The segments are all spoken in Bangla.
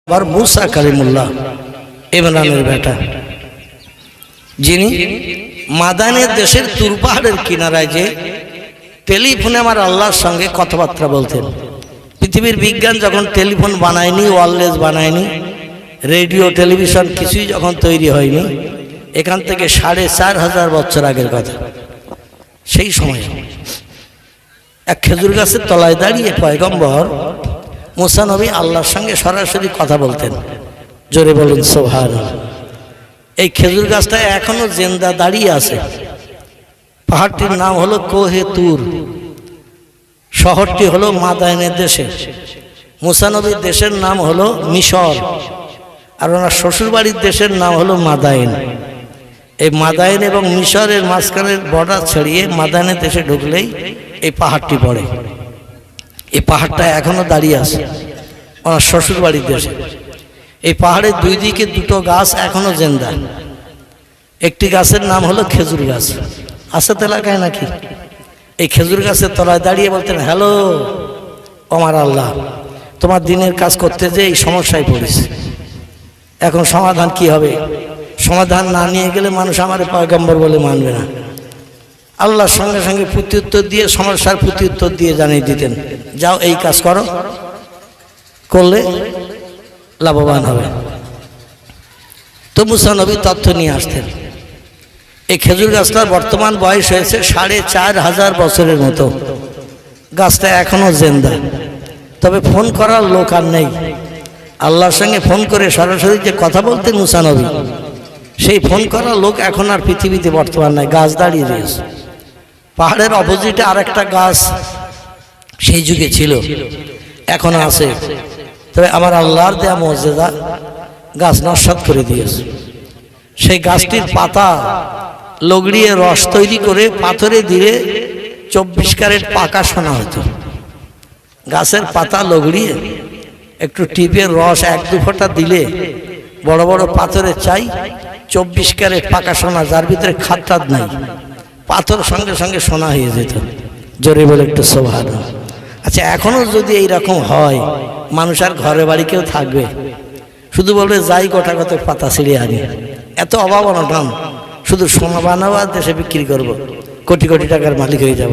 আবার মুসা কালিমুল্লাহ ইমরানের বেটা, যিনি মাদানের দেশের তুর পাহাড়ের কিনারায় যে টেলিফোনে আমার আল্লাহর সঙ্গে কথাবার্তা বলতেন। পৃথিবীর বিজ্ঞান যখন টেলিফোন বানায়নি, ওয়্যারলেস বানায়নি, রেডিও টেলিভিশন কিছুই যখন তৈরি হয়নি, এখান থেকে ৪,৫০০ বছর আগের কথা। সেই সময় এক খেজুর গাছের তলায় দাঁড়িয়ে পয়গম্বর মুসা নবী আল্লাহর সঙ্গে সরাসরি কথা বলতেন। জোরে বলুন সুবহানাল্লাহ। এই খেজুর গাছটা এখনো জিন্দা দাঁড়িয়ে আছে। পাহাড়টির নাম হলো কোহে তুর, শহরটি হলো মাদায়েনের দেশে। মুসা নবীর দেশের নাম হলো মিশর, আর ওনার শ্বশুরবাড়ির দেশের নাম হলো মাদায়েন। এই মাদায়েন এবং মিশরের মাঝখানের বর্ডার ছাড়িয়ে মাদায়েনের দেশে ঢুকলেই এই পাহাড়টি পড়ে। এই পাহাড়টা এখনো দাঁড়িয়ে আছে ওনার শ্বশুরবাড়ির দেশে। এই পাহাড়ের দুই দিকে দুটো গাছ এখনো জিন্দা। একটি গাছের নাম হলো খেজুর গাছ। আছে তো এলাকায় নাকি? এই খেজুর গাছের তলায় দাঁড়িয়ে বলতেন, হ্যালো আমার আল্লাহ, তোমার দিনের কাজ করতে যে এই সমস্যায় পড়েছে, এখন সমাধান কি হবে? সমাধান না নিয়ে গেলে মানুষ আমার পয়গম্বর বলে মানবে না। আল্লাহর সঙ্গে সঙ্গে প্রত্যুত্তর দিয়ে, সমস্যার প্রত্যুত্তর দিয়ে জানিয়ে দিতেন, যাও এই কাজ করো, করলে লাভবান হবে। তো মুসা নবী তথ্য নিয়ে আসতেন। এই খেজুর গাছটার বর্তমান বয়স হয়েছে ৪,৫০০ বছরের মতো। গাছটা এখনো জিন্দা, তবে ফোন করার লোক আর নেই। আল্লাহর সঙ্গে ফোন করে সরাসরি যে কথা বলতেন মুসা নবী, সেই ফোন করার লোক এখন আর পৃথিবীতে বর্তমান নাই। গাছ দাঁড়িয়ে রয়েছে। পাহাড়ের অপোজিটে আর একটা গাছ সেই যুগে ছিল, এখনো আছে। তবে আমার আল্লাহর দেয়া মর্যাদা, গাছ নস্যাৎ করে দিয়েছে। সেই গাছটির পাতা লগড়িয়ে রস তৈরি করে পাথরে দিয়ে ২৪ ক্যারেট পাকা সোনা হতো। গাছের পাতা লগড়িয়ে একটু টিপের রস ১-২ ফোঁটা দিলে বড় বড় পাথরের চাই ২৪ ক্যারেট পাকা সোনা, যার ভিতরে খাত নাই, পাথর সঙ্গে সঙ্গে সোনা হয়ে যেত। জোরে বলে একটু সুবহানাল্লাহ। আচ্ছা, এখনো যদি এইরকম হয়, মানুষ আর ঘরে বাড়ি কেউ থাকবে? শুধু বলবে যাই গোটাগত পাতা ছিঁড়ে আনি। এত অভাব অনটন, শুধু সোনা বানাবো আর দেশে বিক্রি করব, কোটি কোটি টাকার মালিক হয়ে যাব।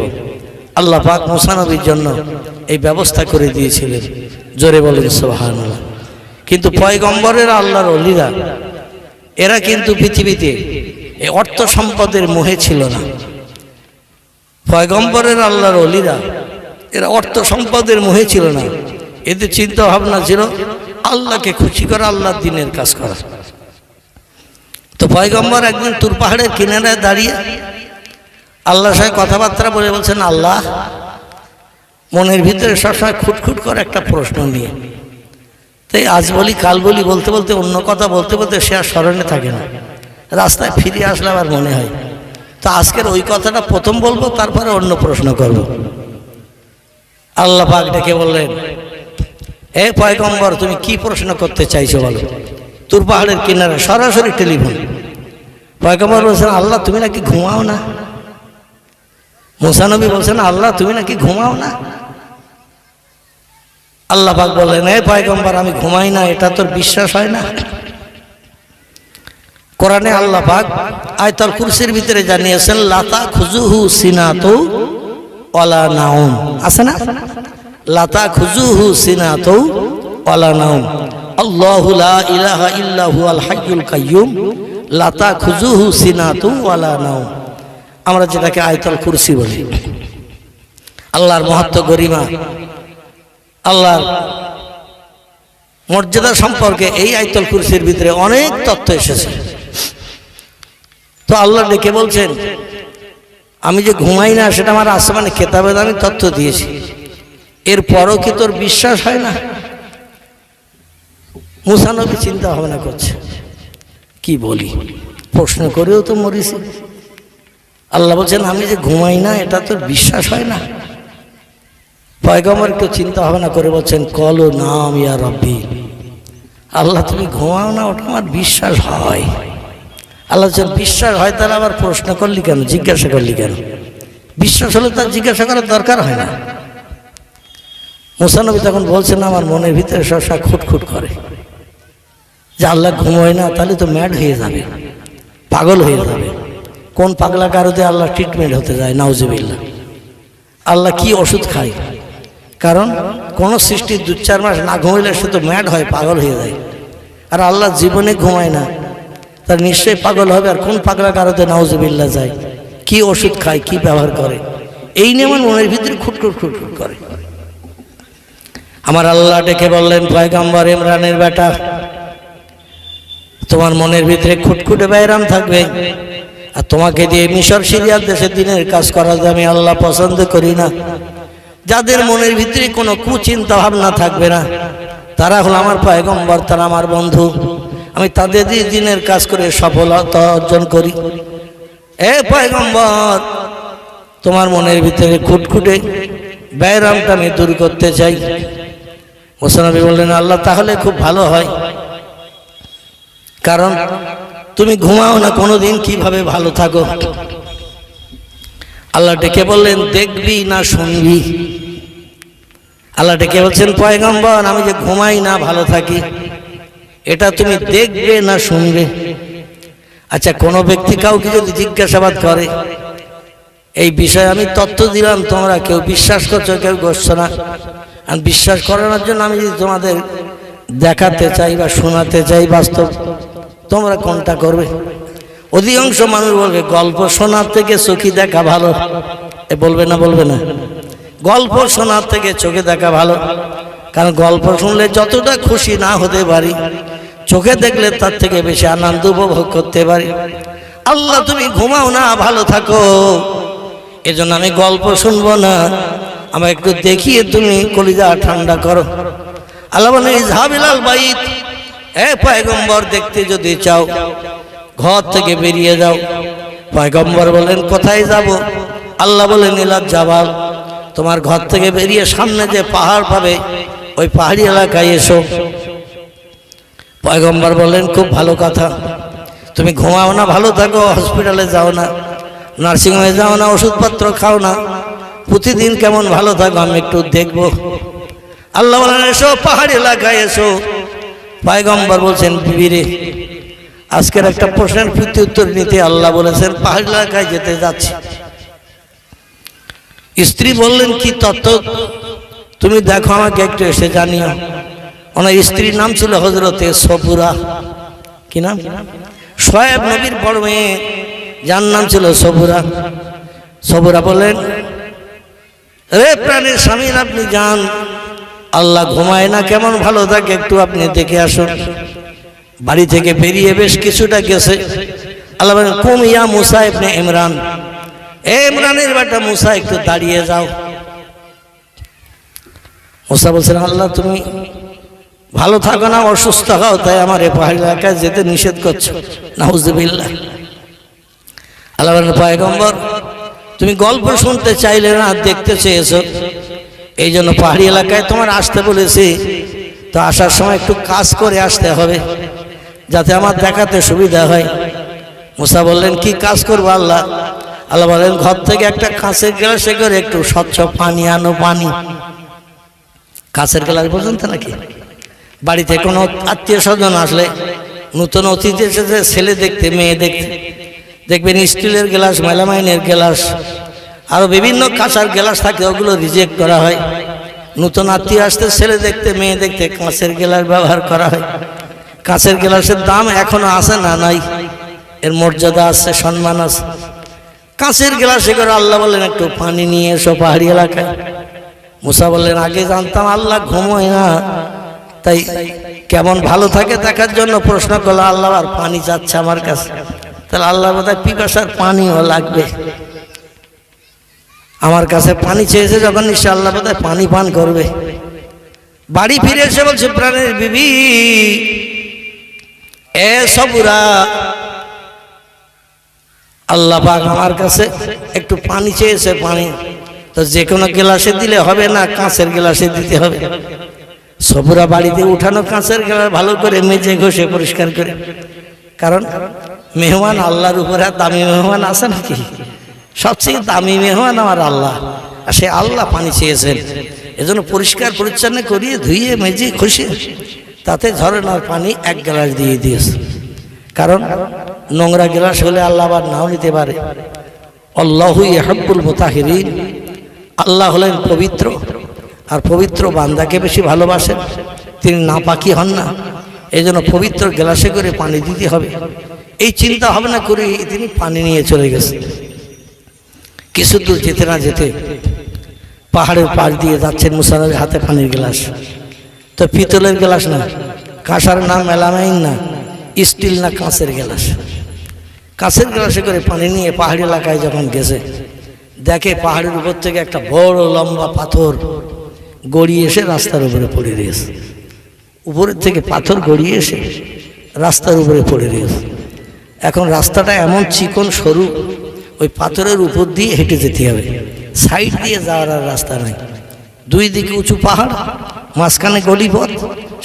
আল্লাহ পাক মুসা নবীর জন্য এই ব্যবস্থা করে দিয়েছিলেন। জোরে বলেন সুবহানাল্লাহ। কিন্তু পয়গম্বরের আল্লাহর ওলিরা, এরা কিন্তু পৃথিবীতে এই অর্থ সম্পদের মোহে ছিল না। পয়গম্বরের আল্লাহর ওলিরা এরা অর্থ সম্পদের মোহে ছিল না। এদের চিন্তা ভাবনা ছিল আল্লাহকে খুশি করা, আল্লাহর দ্বীনের কাজ করা। তো পয়গম্বর একদিন তুর পাহাড়ের কিনারায় দাঁড়িয়ে আল্লাহর সঙ্গে কথাবার্তা বলে বলছেন, আল্লাহ, মনের ভিতরে সবসময় খুটখুট করে একটা প্রশ্ন নিয়ে, তাই আজ বলি কাল বলি বলতে বলতে, অন্য কথা বলতে বলতে সে আর স্মরণে থাকে না। রাস্তায় ফিরে আসলে আবার মনে হয়, তো আজকের ওই কথাটা প্রথম বলবো, তারপরে অন্য প্রশ্ন করব। আল্লাহ পাক ডেকে বললেন, হে পয়গম্বর, তুমি কি প্রশ্ন করতে চাইছো বলো। তুর পাহাড়ের কিনারে সরাসরি টেলিফোন। পয়গম্বর বলছেন, আল্লাহ তুমি নাকি ঘুমাও না? মুসা নবী বলছেন, আল্লাহ তুমি নাকি ঘুমাও না? আল্লাহ পাক বললেন, হে পয়গম্বর, আমি ঘুমাই না, এটা তোর বিশ্বাস হয় না? কোরআনে আল্লাহ পাক আয়াতুল কুরসির ভিতরে জানিয়েছেন, লাতা খুজুহু সিনাতু ওয়ালা নাউম। আছে না? লাতা খুজুহু সিনাতু ওয়ালা নাউম, আল্লাহু লা ইলাহা ইল্লা হুয়াল হাইয়ুল কাইয়্যুম, লাতা খুজুহু সিনাতু ওয়ালা নাউম। আমরা যেটাকে আয়াতুল কুরসি বলি। আল্লাহর মহত্ব, গরিমা, আল্লাহর মর্যাদা সম্পর্কে এই আয়াতুল কুরসির ভিতরে অনেক তথ্য এসেছে। তো আল্লাহ ডেকে বলছেন, আমি যে ঘুমাই না সেটা আমার আসমানে কেতাবে আমি তথ্য দিয়েছি, এরপরও কি তোর বিশ্বাস হয় না? মুসা নবী চিন্তা ভাবনা করছে, কি বলি, প্রশ্ন করেও তো মরিছি। আল্লাহ বলছেন, আমি যে ঘুমাই না এটা তোর বিশ্বাস হয় না? পয়গম্বর একটু চিন্তা ভাবনা করে বলছেন, কলো নাম ইয়া রব্বি, আল্লাহ তুমি ঘুমাও না, ওটা আমার বিশ্বাস হয়। আল্লাহ বলছেন, বিশ্বাস হয়, তাহলে আবার প্রশ্ন করলি কেন, জিজ্ঞাসা করলি কেন? বিশ্বাস হলে তার জিজ্ঞাসা করার দরকার হয় না। মুসা নবী তখন বলছেন, আমার মনের ভিতরে সবসময় খুটখুট করে, যে আল্লাহ ঘুমোয় না, তাহলে তো ম্যাড হয়ে যাবে, পাগল হয়ে যাবে। কোন পাগলা কারোতে আল্লাহ ট্রিটমেন্ট হতে যায়, নাউজুবিল্লাহ। আল্লাহ কি ওষুধ খায়? কারণ কোন সৃষ্টি 2-4 মাস না ঘুমাইলে সে তো ম্যাড হয়, পাগল হয়ে যায়। আর আল্লাহ জীবনে ঘুমায় না, তার নিশ্চয়ই পাগল হবে। আর কোন পাগলা কারোতে নাউজুবিল্লাহ যায়, কি ওষুধ খায়, কি ব্যবহার করে, এই নিয়ে আমার মনের ভিতরে খুটখুট খুটখুট করে। আমার আল্লাহ ডেকে বললেন, পয়গম্বর ইমরানের বেটা, তোমার মনের ভিতরে খুটখুটে বাইরাম থাকবে, আর তোমাকে দিয়ে মিশর সিরিয়ার দেশে দিনের কাজ করা আমি আল্লাহ পছন্দ করি না। যাদের মনের ভিতরে কোনো কুচিন্তা ভাবনা থাকবে না, তারা হলো আমার পয়গম্বর, তারা আমার বন্ধু। আমি তাদের দিয়ে দিনের কাজ করে সফলতা অর্জন করি। এ পয়গম্বর, তোমার মনের ভিতরে খুটখুটে বাইরামটা আমি দূর করতে চাই। মুসা নবী বললেন, আল্লাহ তাহলে খুব ভালো হয়, কারণ তুমি ঘুমাও না কোনোদিন, কিভাবে ভালো থাকো? আল্লাহ ডেকে বললেন, দেখবি না শুনবি? আল্লাহ ডেকে বলছেন, পয়গম্বর আমি যে ঘুমাই না ভালো থাকি, এটা তুমি দেখবে না শুনবে? আচ্ছা, কোনো ব্যক্তি কাউকে যদি জিজ্ঞাসাবাদ করে, এই বিষয়ে আমি তথ্য দিলাম, তোমরা কেউ বিশ্বাস করছো, কেউ করছো না। আর বিশ্বাস করানোর জন্য আমি যদি তোমাদের দেখাতে চাই বা শোনাতে চাই বাস্তব, তোমরা কোনটা করবে? অধিকাংশ মানুষ বলবে গল্প শোনার থেকে চোখে দেখা ভালো। এ বলবে না? বলবে না? গল্প শোনার থেকে চোখে দেখা ভালো, কারণ গল্প শুনলে যতটা খুশি না হতে পারি, চোখে দেখলে তার থেকে বেশি আনন্দ উপভোগ করতে পারি। আল্লাহ তুমি ঘুমাও না ভালো থাকো, এজন্য আমি গল্প শুনবো না, আমার একটু দেখিয়ে তুমি কলিজা ঠান্ডা করো। আল্লাহ বলেন, ইজহাবিলাল বাইত, এ পয়গম্বর দেখতে যদি চাও ঘর থেকে বেরিয়ে যাও। পয়গম্বর বলেন, কোথায় যাব? আল্লাহ বলেন, ইলাল জাবাল, তোমার ঘর থেকে বেরিয়ে সামনে যে পাহাড় পাবে, ওই পাহাড়ি এলাকায় এসো। পয়গম্বর বলেন, খুব ভালো কথা, তুমি ঘুমাও না ভালো থাকো, হসপিটালে যাও না, নার্সিংহোমে যাও না, ওষুধপত্র খাও না, প্রতিদিন কেমন ভালো থাকো আমি একটু দেখবো। আল্লাহ বলেন, এসো পাহাড়ি এলাকায় এসো। পয়গম্বর বলছেন, বিবিরে, আজকের একটা প্রশ্নের প্রত্যুত্তর নিতে আল্লাহ বলেছেন পাহাড়ি এলাকায় যেতে যাচ্ছি। স্ত্রী বললেন, কি তত্ত্ব তুমি দেখো, আমাকে একটু এসে জানিও। ওনার স্ত্রীর নাম ছিল হযরতে সফুরা। কি নাম? শোয়েব নবীর বড় মেয়ে, যার নাম ছিল সফুরা। সফুরা বললেন, রে প্রাণের স্বামীর আপনি যান, আল্লাহ ঘুমায় না, কেমন ভালো থাকে একটু আপনি দেখে আসুন। বাড়ি থেকে বেরিয়ে বেশ কিছুটা গেছে। আল্লাহ বলেন, কুম ইয়া মুসা ইবনে ইমরান, এ ইমরানের বেটা মুসা, একটু দাঁড়িয়ে যাও। মুসা বলছেন, আল্লাহ তুমি ভালো থাকো না অসুস্থ হও, তাই আমার এই পাহাড়ি এলাকায় যেতে নিষেধ করছো। নাউজুবিল্লাহ। আল্লাহ বলেন, পয়গম্বর তুমি গল্প শুনতে চাইলে না, দেখতে চেয়েছো, এই জন্য পাহাড়ি এলাকায় তোমার আসতে বলেছি। তো আসার সময় একটু কাজ করে আসতে হবে, যাতে আমার দেখাতে সুবিধা হয়। মুসা বললেন, কি কাজ করবো আল্লাহ? আল্লাহ বলেন, ঘর থেকে একটা কাঁচের গ্লাসে করে একটু স্বচ্ছ পানি আনো। পানি, কাঁচের গ্লাস পর্যন্ত নাকি? বাড়িতে কোনো আত্মীয় স্বজন আসলে, নতুন অতিথি এসেছে, ছেলে দেখতে মেয়ে দেখতে, দেখবেন স্টিলের গ্লাস, মেলামাইনের গ্লাস, আরও বিভিন্ন কাঁচার গ্লাস থাকে, ওগুলো রিজেক্ট করা হয়। নতুন আত্মীয় আসতে, ছেলে দেখতে মেয়ে দেখতে কাঁচের গ্লাস ব্যবহার করা হয়। কাঁচের গ্লাসের দাম এখনো আছে না? নাই, এর মর্যাদা আছে, সম্মান আছে। কাঁচের গ্লাসে করে আল্লাহ বললেন, একটু পানি নিয়ে এসো পাহাড়ি এলাকায়। মুসা বললেন, আগে জানতাম আল্লাহ ঘুমোয় না, তাই কেমন ভালো থাকে দেখার জন্য প্রশ্ন করলো। আল্লাহ আর পানি চাচ্ছে আমার কাছে, তাহলে আল্লাহ বোধহয় পিপাসার পানিও লাগবে, আমার কাছে পানি চেয়েছে যখন, নিশ্চয় আল্লাহ বোধহয় পানি পান করবে। বাড়ি ফিরে এসে বলছে, প্রাণের বিবি, এ সবুরা, আল্লাহ পাক আমার কাছে একটু পানি চেয়েছে। পানি তো যে কোনো গ্লাসে দিলে হবে না, কাঁচের গ্লাসে দিতে হবে। সবুরা বাড়িতে উঠানো কাঁচের গ্লাস ভালো করে মেজে ঘষে পরিষ্কার করে, কারণ মেহমান আল্লাহর উপরে দামি মেহমান আছে নাকি? সবচেয়ে দামি মেহমান আমার আল্লাহ, আর সে আল্লাহ পানি চেয়েছেন, এজন্য পরিষ্কার পরিচ্ছন্ন করিয়ে ধুইয়ে মেজে ঘষে তাতে ঝরনার পানি 1 গ্লাস দিয়ে দিয়েছে। কারণ নোংরা গ্লাস হলে আল্লাহ আবার নাও নিতে পারে। আল্লাহু ইউহিব্বুল মুতাহহিরিন, আল্লাহ হলেন পবিত্র, আর পবিত্র বান্দাকে বেশি ভালোবাসেন, তিনি নাপাকি হন না। এই জন্য পবিত্র গ্লাসে করে পানি দিতে হবে, এই চিন্তা ভাবনা করে তিনি পানি নিয়ে চলে গেছে। কিছু দূর যেতে না যেতে পাহাড়ের পাশ দিয়ে যাচ্ছেন, মুসা নবীর হাতে পানির গ্লাস। তো পিতলের গ্লাস না, কাঁসার না, মেলামাইন না, স্টিল না, কাঁচের গ্লাস। কাঁচের গ্লাসে করে পানি নিয়ে পাহাড়ি এলাকায় যখন গেছে, দেখে পাহাড়ের উপর থেকে একটা বড় লম্বা পাথর গড়িয়ে এসে রাস্তার উপরে পড়ে রয়েছে। উপরের থেকে পাথর গড়িয়ে এসে রাস্তার উপরে পড়ে রয়েছে। এখন রাস্তাটা এমন চিকন সরু, ওই পাথরের উপর দিয়ে হেঁটে যেতে হবে, সাইড দিয়ে যাওয়ার আর রাস্তা নাই। দুই দিকে উঁচু পাহাড়, মাঝখানে গলিপথ,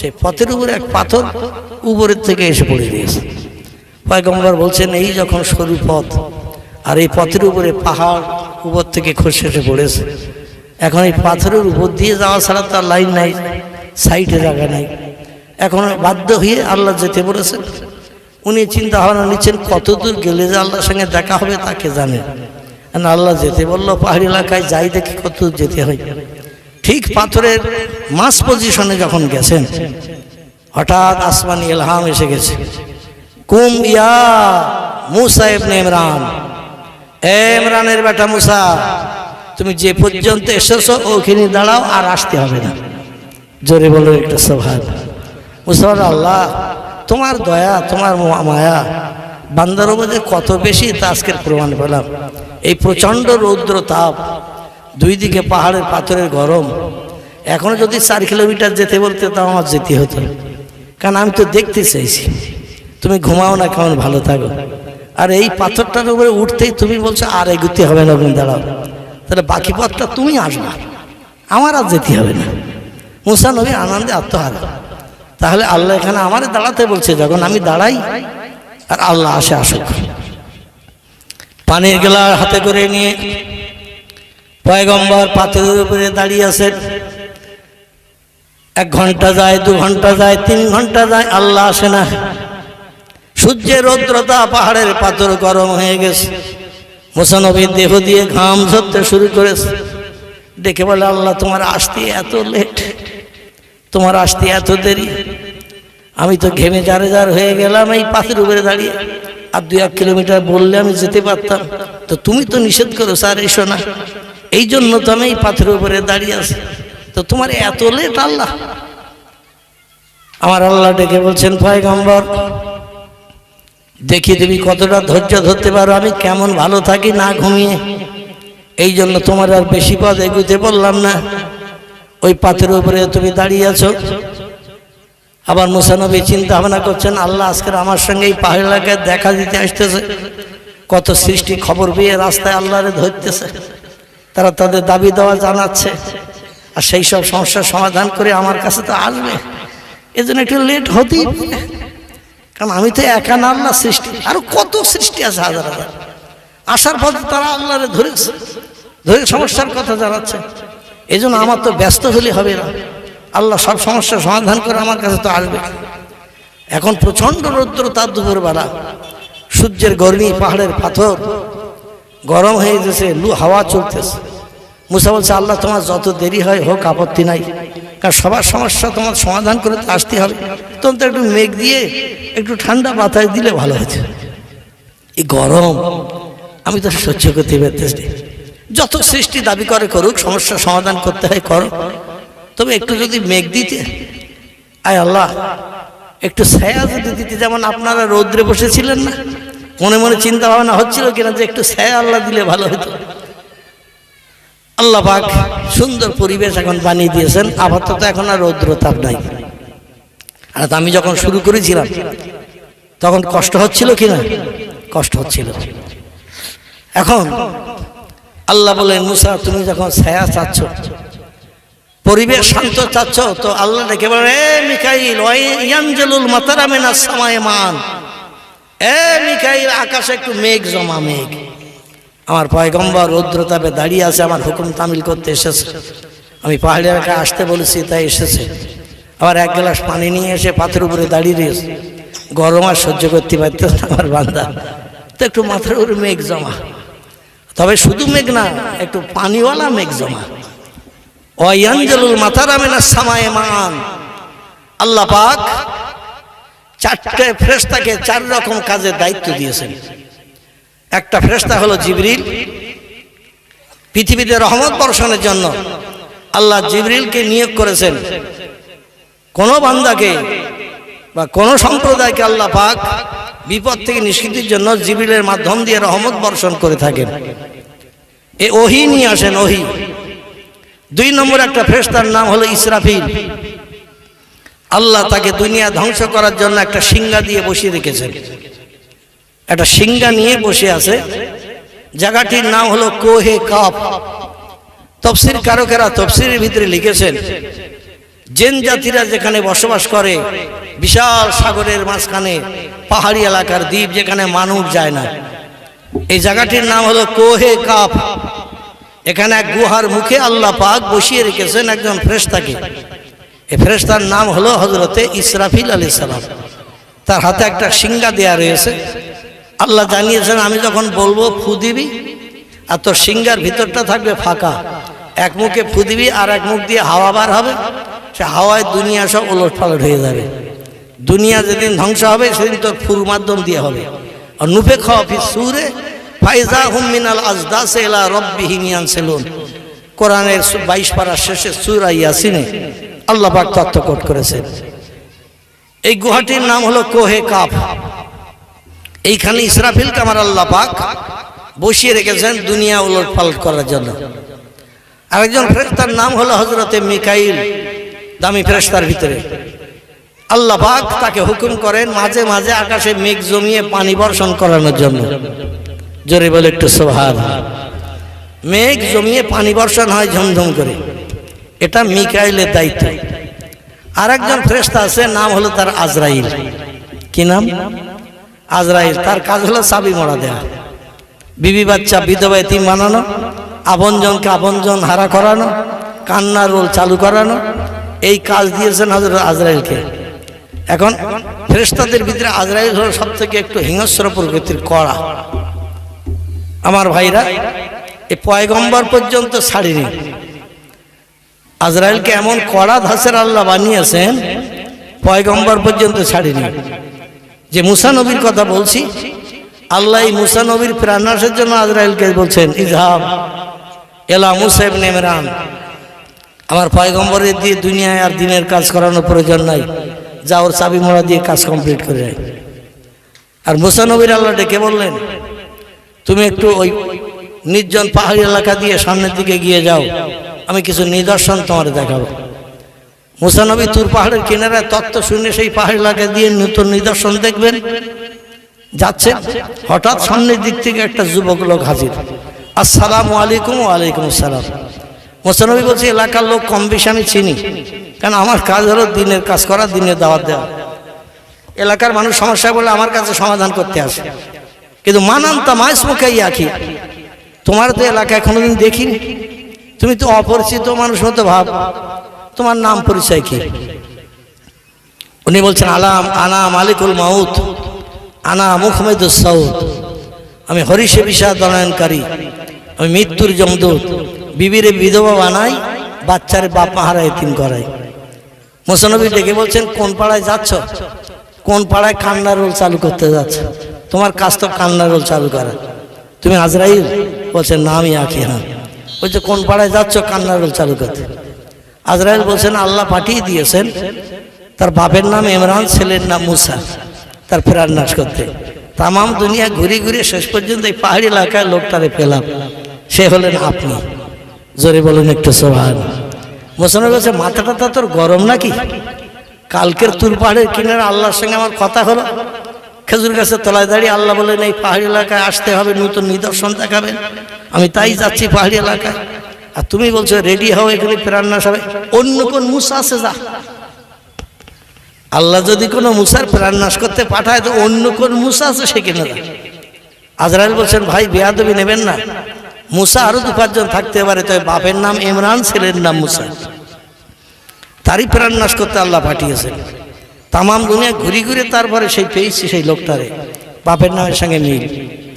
সেই পথের উপরে এক পাথর উপরের থেকে এসে পড়ে দিয়েছে। পয়গম্বর বলছেন, এই যখন সরু পথ আর এই পথের উপরে পাহাড় উপর থেকে খসে এসে পড়েছে, এখন এই পাথরের উপর দিয়ে যাওয়া ছাড়া তার লাইন নাই, সাইডে জায়গা নাই। এখন বাধ্য হয়ে আল্লাহ যেতে বলেছেন। উনি চিন্তা ভাবনা নিচ্ছেন কত দূর গেলে যে আল্লাহর সঙ্গে দেখা হবে তাকে জানে। আল্লাহ যেতে বললো, পাহাড়ি এলাকায় যাই দেখি কত দূর যেতে হয়। ঠিক পাথরের মাঝ পজিশনে যখন গেছেন, হঠাৎ আসমানি ইলহাম এসে গেছে, কুম ইয়া মুসা ইবনে ইমরান, এ ইমরানের বেটা মুসা, তুমি যে পর্যন্ত এসেছো ওখানে দাঁড়াও, আর আসতে হবে না। জোরে বলো একটা সুবহানাল্লাহ। মুসা বলল, আল্লাহ তোমার দয়া, তোমার মায়া বান্দার উপরে কত বেশি তা আজকের প্রমাণ পেলাম। এই প্রচণ্ড রৌদ্র তাপ, দুই দিকে পাহাড়ের পাথরের গরম, এখনো যদি 4 কিলোমিটার যেতে বলতে তাও আমার যেতে হতো, কারণ আমি তো দেখতে চাইছি তুমি ঘুমাও না, কেমন ভালো থাকো। আর এই পাথরটার উপরে উঠতেই তুমি বলছো আর এগুতে হবে না, তুমি দাঁড়াও, তাহলে বাকি পথটা তুমি আসবা, আমার আর যেতে হবে না। মুসা নবী আনন্দে আত্মহারা। তাহলে আল্লাহ এখানে আমারে দাঁড়াতে বলছে, যখন আমি দাঁড়াই আর আল্লাহ আসে আসুক। পানির গ্লাস হাতে করে নিয়ে পয়গম্বর পাথরের উপরে দাঁড়িয়ে আছেন। 1 ঘন্টা যায়, 2 ঘন্টা যায়, 3 ঘন্টা যায়, আল্লাহ আসে না। সূর্যের রৌদ্রতা, পাহাড়ের পাথর গরম হয়ে গেছে, মুসা নবীর দেহ দিয়ে ঘাম ঝরতে শুরু করেছে। ডেকে বলে, আল্লাহ তোমার আসতে এত লেট, তোমার আসতে এত দেরি, আমি তো ঘেমে জারে জার হয়ে গেলাম এই পাথরের উপরে দাঁড়িয়ে। আর 2-1 কিলোমিটার বললে আমি যেতে পারতাম, তো তুমি তো নিষেধ করো স্যার এসো না, এই জন্য তো আমি এই পাথরের উপরে দাঁড়িয়ে আছি, তো তোমার এত লেট আল্লাহ। আমার আল্লাহ ডেকে বলছেন, পয়গম্বর দেখি তুমি কতটা ধৈর্য ধরতে পারো, আমি কেমন ভালো থাকি না ঘুমিয়ে, এই জন্য তোমার আর বেশি পথ এগুতে বললাম না, ওই পাথরের উপরে তুমি দাঁড়িয়ে আছো। আবার মুসা নবী চিন্তা ভাবনা করছেন, আল্লাহ আজকের আমার সঙ্গে এই পাহাড় এলাকায় দেখা দিতে আসতেছে, কত সৃষ্টি খবর পেয়ে রাস্তায় আল্লাহরে ধরতেছে, তারা তাদের দাবি দেওয়া জানাচ্ছে, আর সেই সব সমস্যার সমাধান করে আমার কাছে তো আসবে, এজন্য একটু লেট হতেই পারে, কারণ আমি তো একা না, আল্লাহ সৃষ্টি আরো কত সৃষ্টি আছে হাজার হাজার, আসার পথে তারা আল্লাহরে ধরেছে, ধরে সমস্যার কথা জানাচ্ছে, এই জন্য আমার তো ব্যস্ত হলে হবে না, আল্লাহ সব সমস্যার সমাধান করে আমার কাছে তো আসবে। এখন প্রচণ্ড রৌদ্র, তার দুপুরবেলা, সূর্যের গরমি, পাহাড়ের পাথর গরম হয়ে গেছে, হাওয়া চলতেছে। মুসা বলছে, আল্লাহ তোমার যত দেরি হয় হোক, আপত্তি নাই, কারণ সবার সমস্যা তোমার সমাধান করে তো আসতে হবে, তখন তো একটু মেঘ দিয়ে একটু ঠান্ডা বাতাস দিলে ভালো হয়েছে, এই গরম আমি তো সহ্য করতে পারতেছি। যত সৃষ্টি দাবি করে করুক, সমস্যার সমাধান করতে হয় করো, তবে একটু যদি মেঘ দিতে, আয় আল্লাহ একটু ছায়া যদি দিতে, যেমন আপনারা রৌদ্রে বসেছিলেন না, মনে মনে চিন্তা ভাবনা হচ্ছিল কিনা যে একটু ছায়া আল্লাহ দিলে ভালো হতো। আল্লাহ পাক সুন্দর পরিবেশ এখন বানিয়ে দিয়েছেন, আপাতত এখন আর রৌদ্র তাপ নাই। আর আমি যখন শুরু করেছিলাম তখন কষ্ট হচ্ছিল কিনা, কষ্ট হচ্ছিল। এখন আল্লাহ বলেন, মুসা তুমি যখন ছায়া চাচ্ছ, পরিবেশ শান্ত চাচ্ছ, তো আল্লাহ ডেকে বলেন, এ মিকাইল ইয়ানজিলুল মাতারা মিনাস সামায়ে মান, এ মিকাইল আকাশে একটু মেঘ জমা, মেঘ। আমার পয়গম্বর রৌদ্রতাপে দাঁড়িয়ে আছে, আমার হুকুম তামিল করতে এসেছে, আমি পাহাড়ি এলাকায় আসতে বলেছি তাই এসেছে। আবার এক গ্লাস পানি নিয়ে এসে পাথর উপরে দাঁড়িয়ে রয়েছে, গরম আর সহ্য করতে পারত না আমার বান্দা, তো একটু মাথার উপরে মেঘ জমা, তবে শুধু মেঘ না, একটু পানিওয়ালা মেঘ জমা। ওয়ায়ানজালুল মাতারা মিনাস সামায়ে মান, আল্লাহ পাক চারটে ফেরেশতাকে চার রকম কাজের দায়িত্ব দিয়েছেন। একটা ফেরেশতা হলো জিবরিল, পৃথিবীতে রহমত বর্ষণের জন্য আল্লাহ জিবরিলকে নিয়োগ করেছেন। কোন বান্দাকে বা কোন সম্প্রদায়কে আল্লাহ পাক বিপদ থেকে নিষ্কৃতির জন্য জিবরিলের মাধ্যম দিয়ে রহমত বর্ষণ করে থাকেন। এই ওহী নিয়ে আসেন, ওহী। 2 নম্বর একটা ফেরেশতার নাম হলো ইসরাফিল। আল্লাহ তাকে দুনিয়া ধ্বংস করার জন্য একটা সিংহা দিয়ে বসিয়ে রেখেছেন, একটা সিংহা নিয়ে বসে আছে। জায়গাটির নাম হলো কোহে কাফ। তাফসীর কারকেরা তাফসীরের ভিতরে লিখেছেন, জিন জাতিরা যেখানে বসবাস করে, বিশাল সাগরের মাঝখানে পাহাড়ি এলাকার দ্বীপ, যেখানে মানুষ যায় না, এই জায়গাটির নাম হলো কোহে কাফ। এখানে এক গুহার মুখে আল্লাহ পাক বসিয়ে রেখেছেন একজন ফেরেশতাকে। এই ফেরেশতার নাম হলো হযরতে ইসরাফিল আলাইহিস সালাম। তার হাতে একটা সিংহা দেয়া রয়েছে। আল্লাহ জানিয়েছেন, আমি যখন বলবো ফু দিবি, আর তোর সিংহার ভিতরটা থাকবে ফাঁকা, এক মুখে ফু দিবি আর এক মুখ দিয়ে হাওয়া বার হবে, সে হাওয়ায় দুনিয়া সব ওলট পালট হয়ে যাবে। দুনিয়া যেদিন ধ্বংস হবে সেদিন তোর ফুর মাধ্যম দিয়ে হবে। আর নুফিখা ফিস সূরে ফাইজা হুম মিনাল আজদাসি ইলা রাব্বিহিম ইয়ানসিলুন, কোরআনের 22 পারার শেষে সূরা ইয়াসিনে আল্লাহ পাক তথ্য কোট করেছেন। এই গুহাটির নাম হলো কোহে কাফ। এইখানে ইসরাফিলকে আমার আল্লাহ পাক বসিয়ে রেখেছেন দুনিয়া উলট পালট করার জন্য। আরেকজন ফেরেশতার নাম হলো হযরতে মিকাইল, দামি ফেরেশতার ভিতরে। আল্লাহ পাক তাকে হুকুম করেন মাঝে মাঝে আকাশে মেঘ জমিয়ে পানি বর্ষণ করানোর জন্য। জোরে বলে একটু সুবহানাল্লাহ। মেঘ জমিয়ে পানি বর্ষণ হয় ঝমঝম করে, এটা মিকাইলের দায়িত্ব। আরেকজন ফেরেশতা আছে, নাম হলো তার আজরাইল। কি নাম? আজরাইল। তার কাজ হলো চাবি মোড়া দেয়া, বিবি বাচ্চা বিধবা এতিম বানানো, আপনজনকে আপনজন হারা করানো, কান্নার রোল চালু করানো, এই কাজ দিয়েছেন হযরত আজরাইলকে। এখন ফেরেশতাদের ভিতরে আজরাইল হলো সব থেকে একটু হিংস্র প্রকৃতির, কড়া। আমার ভাইরা, এই পয়গম্বর পর্যন্ত ছাড়িনি। আজরাইলকে এমন কড়া ধাঁচের আল্লাহ বানিয়েছেন, পয়গম্বর পর্যন্ত ছাড়িনি। যে মুসা নবীর কথা বলছি, আল্লাহ এই মুসা নবীর প্রাণনাশের জন্য আজরাইলকে বলছেন, ইযহাব ইলা মুসা ইবনে ইমরান, আমার পয়গম্বরের দিয়ে দুনিয়ায় আর দিনের কাজ করানোর প্রয়োজন নাই, যা ওর চাবি মোড়া দিয়ে কাজ কমপ্লিট করে যায়। আর মুসা নবীর আল্লাহ ডেকে বললেন, তুমি একটু ওই নির্জন পাহাড়ি এলাকা দিয়ে সামনের দিকে গিয়ে যাও, আমি কিছু নিদর্শন তোমার দেখাবো। মুসা নবী তুর পাহাড়ের কিনারায় তত্ত্ব শুনে সেই পাহাড়ি এলাকা দিয়ে নতুন নিদর্শন দেখবেন যাচ্ছে। হঠাৎ সামনের দিক থেকে একটা যুবক লোক হাজির। আসসালামু আলাইকুম। ওয়ালাইকুম আসসালাম। মুসা নবী বলছে, এলাকার লোক কম বেশি আমি চিনি, কারণ আমার কাজ হলো দিনের কাজ করা, দিনের দাওয়াত দেওয়া। এলাকার মানুষ সমস্যা বলে আমার কাছে সমাধান করতে আসে, কিন্তু মানান্তা মাইস মুখাই আঁকি, তোমার তো এলাকায় কোনোদিন দেখিনি, তুমি তো অপরিচিত মানুষ মতো ভাব, তোমার নাম পরিচয় কি? উনি বলছেন, আনা মালিকুল মাউত, আনা মুহম্মদুস সাউদ, আমি হরিষে বিষাদ দনয়নকারী, আমি মৃত্যুর যমদূত, বিবিরে বিধবা বানাই, বাচ্চারে বাপ মাহারা এতিম করাই। মুসা নবী ডেকে বলছেন, কোন পাড়ায় যাচ্ছ? কোন পাড়ায় কান্নার রোল চালু করতে যাচ্ছ? তোমার কাজ তো কান্নার রোল চালু করা। তুমি আজরাইল? বলছেন, না আমি আঁকি। হ্যাঁ। বলছে, কোন পাড়ায় যাচ্ছ কান্নার রোল চালু করতে? আজরাইল বলছেন, আল্লাহ পাঠিয়ে দিয়েছেন, তার বাপের নাম ইমরান, ছেলের নাম মুসা, তার প্রাণ নাশ করতে। তামাম দুনিয়া ঘুরে ঘুরে শেষ পর্যন্ত এই পাহাড়ি এলাকায় লোকটারে পেলাম, সে হলেন আপনি। জোরে বলেন একটু সুবহানাল্লাহ। মুসা নবী বলছে, মাথাটা তোর গরম নাকি? কালকের তুর পাহাড়ের কিনারে আল্লাহর সঙ্গে আমার কথা হলো, খেজুর গাছের তলায় দাঁড়িয়ে আল্লাহ বলেন এই পাহাড়ি এলাকায় আসতে হবে, নতুন নিদর্শন দেখাবেন, আমি তাই যাচ্ছি পাহাড়ি এলাকায়, আর তুমি বলছো রেডি হও, এখানে প্রাণনাশ হবে। অন্য কোন মুসা আছে যা? আল্লাহ যদি কোনো মুসার প্রাণনাশ করতে পাঠায় তো অন্য কোন মুসা আছে সেখানে যা। আজরাইল বলছেন, ভাই বেয়াদবি নেবেন না, মুসা আরো 2-5 জন থাকতে পারে, তবে বাপের নাম ইমরান, ছেলের নাম মুসা। তারই প্রাণ নাশ করতে আল্লাহ পাঠিয়েছেন। তামাম দুনিয়া ঘুরি ঘুরে তারপরে সেই পেয়েছি সেই লোকটারে, বাপের নামের সঙ্গে মিল।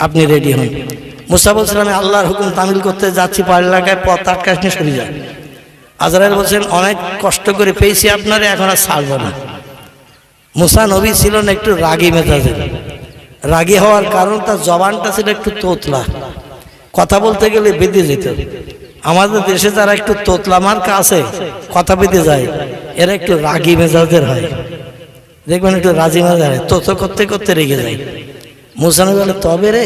আপনি রেডি হন। মুসা বলছেন আমি আল্লাহর হুকুম তামিল করতে যাচ্ছি, পাহাড় এলাকায় পথ আটকাশ নিয়ে সরে যায়। আজরাইল বলছেন অনেক কষ্ট করে পেয়েছি আপনারে, এখন আর ছাড়বো না। মুসা নবী ছিলেন একটু রাগী মেজাজের। রাগী হওয়ার কারণ তার জবানটা ছিল একটু তোতলা, কথা বলতে গেলে বেঁধে যেত। আমাদের দেশে যারা একটু তোতলা মার্কা আছে, কথা বেঁধে যায়, এরা একটু রাগী মেজাজের হয়। দেখবেন একটু রাজি মেজাজ হয়, তোতো করতে করতে রেগে যায়। মুসা নবী বলে তবে রে,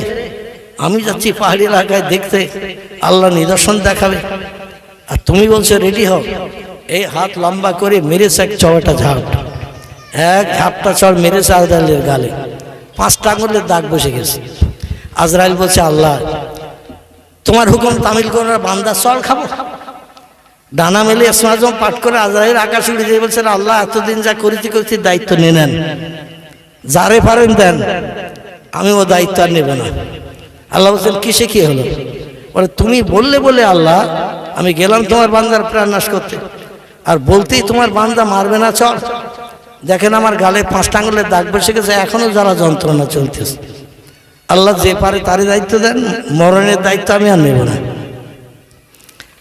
আমি যাচ্ছি পাহাড়ি এলাকায় দেখতে, আল্লাহ নিদর্শন দেখাবে, আর তুমি বলছো রেডি হও। এই হাত লম্বা করে মেরেছে এক চড়টা ঝাড়, এক ঝাপটা চড় মেরেছে আজরাইলের গালে, 5টা আঙুলের দাগ বসে গেছে। আজরাইল বলছে আল্লাহ তোমার হুকুম তামিল করার বান্দা চড় খাবো? ডানা মেলে ইসমাজম পাঠ করে আজরাইল আকাশ উড়ে দিয়ে বলছেন আল্লাহ এতদিন যা করেছি দায়িত্ব নিয়ে নেন, যারে পারেন দেন, আমি ও দায়িত্ব আর নেব না। আল্লাহ বলছেন কিসে কি হলো? বলে তুমি বললে বলে আল্লাহ আমি গেলাম তোমার বান্দার প্রাণ নাশ করতে, আর বলতেই তোমার বান্দা মারবে না চল। দেখেন আমার গালে 5টা আঙুলের দাগ বসে গেছে, এখনো যারা যন্ত্রণা চলতেছে। আল্লাহ যে পারে তারই দায়িত্ব দেন, মরণের দায়িত্ব আমি আর নেব না।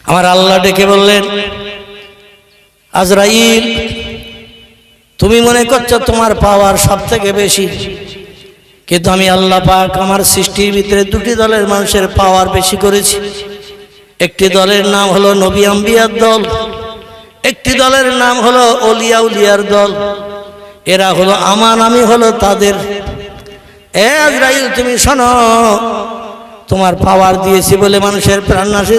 আমার আল্লাহ ডেকে বললেন আজরাইল তুমি মনে করছো তোমার পাওয়ার সব থেকে বেশি, কিন্তু আমি আল্লাহ পাক আমার সৃষ্টির ভিতরে 2টি দলের মানুষের পাওয়ার বেশি করেছি। একটি দলের নাম হলো নবী আম্বিয়ার দল, একটি দলের নাম হলো ওলিয়া উলিয়ার দল। এরা হলো আমান, আমি হলো তাদের। এ আজরাইল তুমি শোনো, তোমার পাওয়ার দিয়েছি বলে মানুষের প্রাণ নাশে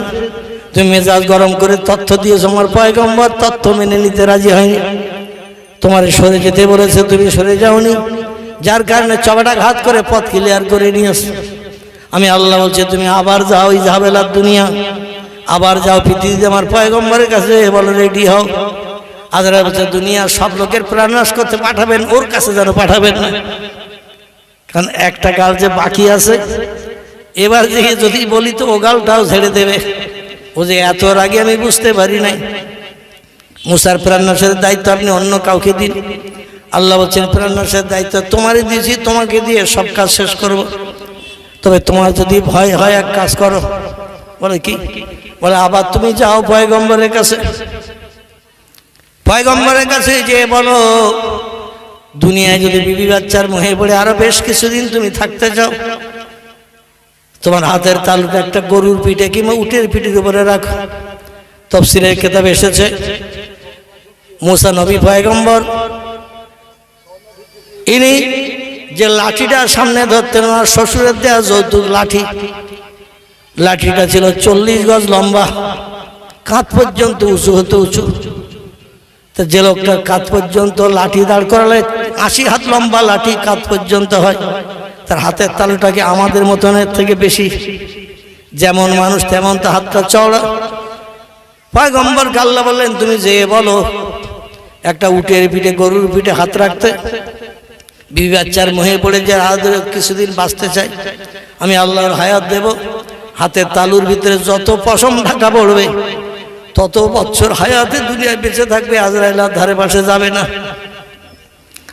তুমি মেজাজ গরম করে তথ্য দিয়েছো, আমার পয়গম্বর তথ্য মেনে নিতে রাজি হয়নি। তোমার সরে যেতে বলেছে, তুমি সরে যাওনি, যার কারণে চবাটা ঘাত করে পথ ক্লিয়ার করে নিয়েছো। আমি আল্লাহ বলছি তুমি আবার যাও ওই ঝামেলার দুনিয়া, আবার যাও পৃথিবীতে আমার পয়গম্বরের কাছে, বলো রেডি হও। আজরাইল বলছে দুনিয়ার সব লোকের প্রাণ নাশ করতে পাঠাবেন, ওর কাছে যেন পাঠাবেন না, কারণ একটা গাল যে বাকি আছে, এবার যে যদি বলি তো ও গালটাও ছেড়ে দেবে। ও যে এত আগে আমি বুঝতে পারি নাই। মুসার প্রাণ নাশের দায়িত্ব আপনি অন্য কাউকে দিন। আল্লাহ বলছেন প্রাণ নাশের দায়িত্ব তোমারই দিয়েছি, তোমাকে দিয়ে সব কাজ শেষ করব। তবে তোমার যদি ভয় হয় এক কাজ করো। বলে কি? বলে আবার তুমি যাও পয়গম্বরের কাছে, পয়গম্বরের কাছে যে বলো দুনিয়ায় যদি বিবি বাচ্চার মোহে পড়ে আরো বেশ কিছুদিন তুমি থাকতে চাও, তোমার হাতের তালুটা একটা গরুর পিঠে কিংবা উটের পিঠের উপরে রাখো। তাফসীরের কিতাবে এসেছে মুসা নবী পয়গম্বর ইনি যে লাঠিটা সামনে ধরতেন, ওনার শ্বশুরের দেয়া যৌতুক লাঠি, লাঠিটা ছিল 40 গজ লম্বা, কাঁধ পর্যন্ত উঁচু হতে উঁচু। তো যে লোকটার কাঁধ পর্যন্ত লাঠি দাঁড় করালে 80 হাত লম্বা লাঠি কাঁধ পর্যন্ত হয়, তার হাতের তালুটাকে আমাদের মতনের থেকে বেশি, যেমন মানুষ তেমন তো হাতটা চওড়া। পয়গম্বরকে আল্লাহ বললেন তুমি যে বলো একটা উটের পিঠে গরুর পিঠে হাত রাখতে, বিবি বাচ্চার মোহে পড়ে যে কিছুদিন বাঁচতে চাই, আমি আল্লাহর হায়াত দেব। হাতের তালুর ভিতরে যত পশম ঢাকা পড়বে তত বছর হায়াতে দুনিয়ায় বেঁচে থাকবে, আজরাইল ধারে পাশে যাবে না।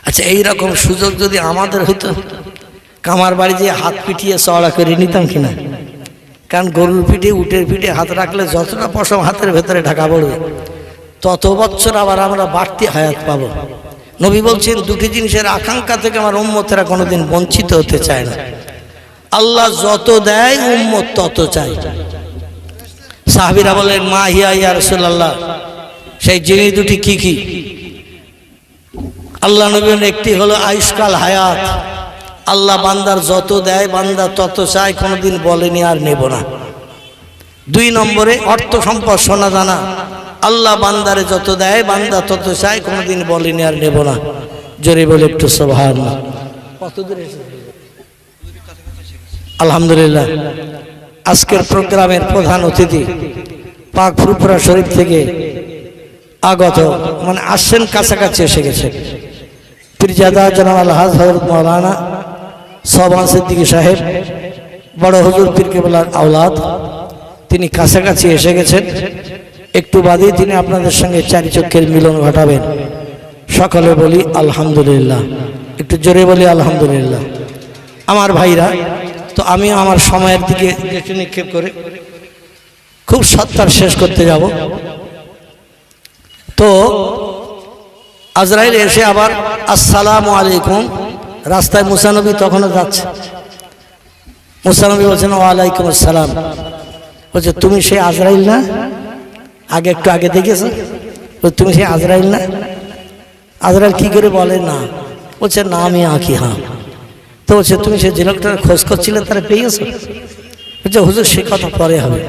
আচ্ছা এইরকম সুযোগ যদি আমাদের হতো, কামার বাড়ি যে হাত পিটিয়ে চওড়া করে নিতাম কিনা? কারণ গরুর পিঠে উটের পিঠে হাত রাখলে যতটা পশম হাতের ভেতরে ঢাকা পড়বে তত বছর আবার আমরা বাড়তি হায়াত পাবো। নবী বলছেন 2টি জিনিসের আকাঙ্ক্ষা থেকে আমার উম্মতেরা কোনোদিন বঞ্চিত হতে চায় না। আল্লাহ যত দেয় উম্মত তত চায়। সাহাবীরা বলেন মা হিয়া ইয়া রাসূলুল্লাহ, সেই জিনিস 2টি কি কি? আল্লাহ নবীর একটি হলো আয়ুষ্কাল হায়াত, আল্লাহ বান্দার যত দেয় বান্দা তত চায়, কোনোদিন বলেনি আর নেব না। 2 নম্বরে অর্থ সম্পদ সোনা দানা, আল্লাহ বান্দারে যত দেয় বান্দা তত চায়, কোনোদিন বলেনি আর নেব না। জোরে বলে একটু সুবহানাল্লাহ। কত দূরে? আলহামদুলিল্লাহ। আজকের প্রোগ্রামের প্রধান অতিথি পাক ফুরফুরা শরীফ থেকে আগত, মানে আসছেন, কাছাকাছি এসে গেছেন। পীরজাদা জনাব আলহাজ হযরত মাওলানা সোবহান সিদ্দিকী সাহেব, বড় হুজুর পীর কেবলার আওলাদ, তিনি কাছাকাছি এসে গেছেন। একটু বাদেই তিনি আপনাদের সঙ্গে চারি চক্ষের মিলন ঘটাবেন। সকলে বলি আলহামদুলিল্লাহ, একটু জোরে বলি আলহামদুলিল্লাহ। আমার ভাইরা, তো আমি আমার সময়ের দিকে দৃষ্টি নিক্ষেপ করে খুব সত্তর শেষ করতে যাব। তো আজরাইল এসে আবার আসসালামু আলাইকুম, রাস্তায় মুসা নবী তখনও যাচ্ছে। মুসা নবী বলছেন ওয়ালাইকুম আসসালাম। বলছে তুমি সেই আজরাইল না, আগে একটু আগে দেখেছো, তুমি সেই আজরাইল না? আজরাইল কি করে বলে না? বলছে না আমি আঁকি। হ্যাঁ। তো বলছে তুমি সে যে লোকটার খোঁজ করছিলে তারা পেয়েছো? বলছে হুজুর সে কথা পরে হবে,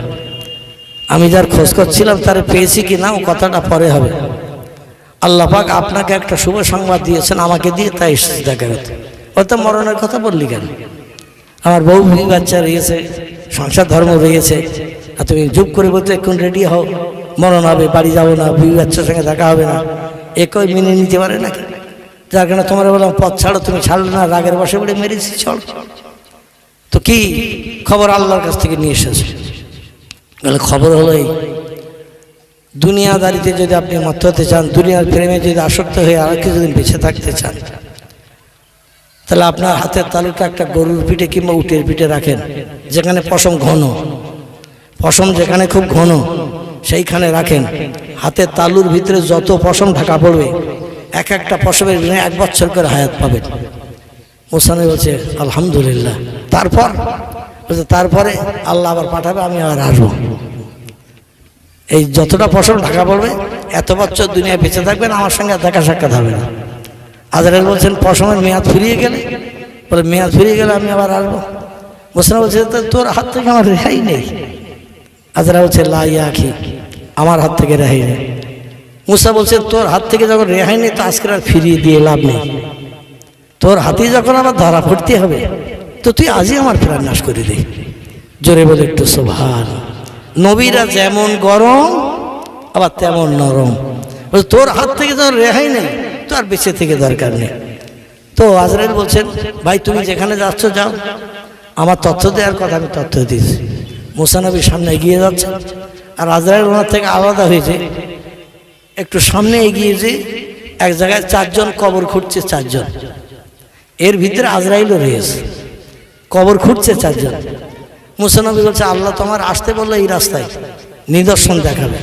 আমি যার খোঁজ করছিলাম তারা পেয়েছি কি না ও কথাটা পরে হবে। আল্লাহ পাক আপনাকে একটা শুভ সংবাদ দিয়েছেন, আমাকে দিয়ে তাই এসেছে দেখা করতে। ও তো মরণের কথা বললি কেন? আমার বউ বিবি বাচ্চা রয়েছে, সংসার ধর্ম রয়েছে, আর তুমি চুপ করে বলতে এখন রেডি হও, মরণ হবে, বাড়ি যাবো না, বিবি বাচ্চার সঙ্গে দেখা হবে না, একই মেনে নিতে পারে নাকি? যার কারণে তোমার বললাম পথ ছাড়ো, তুমি ছাড়লে না, রাগের বসে বলে মেরেছি চল। তো কি খবর আল্লাহর কাছ থেকে নিয়ে এসেছে? বলে খবর হলো এই, দুনিয়াদারিতে যদি আপনি মত্ত হতে চান, দুনিয়ার প্রেমে যদি আসক্ত হয়ে আর কিছুদিন বেঁচে থাকতে চান, তাহলে আপনার হাতের তালুটা একটা গরুর পিঠে কিংবা উটের পিঠে রাখেন, যেখানে পশম ঘন, পশম যেখানে খুব ঘন সেইখানে রাখেন। হাতের তালুর ভিতরে যত পশম ঢাকা পড়বে, এক একটা পশমের বিনিময়ে 1 বছর করে হায়াত পাবেন। মুসা নবী বলছে আলহামদুলিল্লাহ। তারপর বলছে তারপরে আল্লাহ আবার পাঠাবে, আমি আবার আসবো। এই যতটা পশম ঢাকা পড়বে এত বছর দুনিয়া বেঁচে থাকবেন, আমার সঙ্গে দেখা সাক্ষাৎ হবে না। আজরাইল বলছেন পশমের মেয়াদ ফুরিয়ে গেলে, বলে মেয়াদ ফুরিয়ে গেলে আমি আবার আসবো। মুসা বলছে তোর হাত থেকে আমার রেহাই নেই। আজরাইল বলছে লা ইয়া আখি, আমার হাত থেকে রেহাই নেই। মুসা বলছে তোর হাত থেকে যখন রেহাই নেই তো আজকে আর ফিরিয়ে দিয়ে লাভ নেই, তোর হাতে যখন আবার ধরা পড়তে হবে তো তুই আজই আমার প্রাণ নাশ করে দে। জোরে বলে একটু সুবহান। নবীরা যেমন গরম আবার তেমন নরম। তোর হাত থেকে যখন রেহাই নেই তো আর বেঁচে থেকে দরকার নেই। তো আজরাইল বলছেন ভাই তুমি যেখানে যাচ্ছ যাও, আমার তথ্য দেওয়ার কথা আমি তথ্য দিয়েছি। মুসা নবীর সামনে এগিয়ে যাচ্ছে, আর আজরাইল ওনার থেকে আলাদা হয়েছে, একটু সামনে এগিয়ে যে এক জায়গায় 4 জন কবর খুঁড়ছে, 4 জন, এর ভিতরে আজরাইলও রয়েছে, কবর খুঁড়ছে 4 জন। মুসা নবী বলছে আল্লাহ তোমার আসতে বললো এই রাস্তায়, নিদর্শন দেখাবে।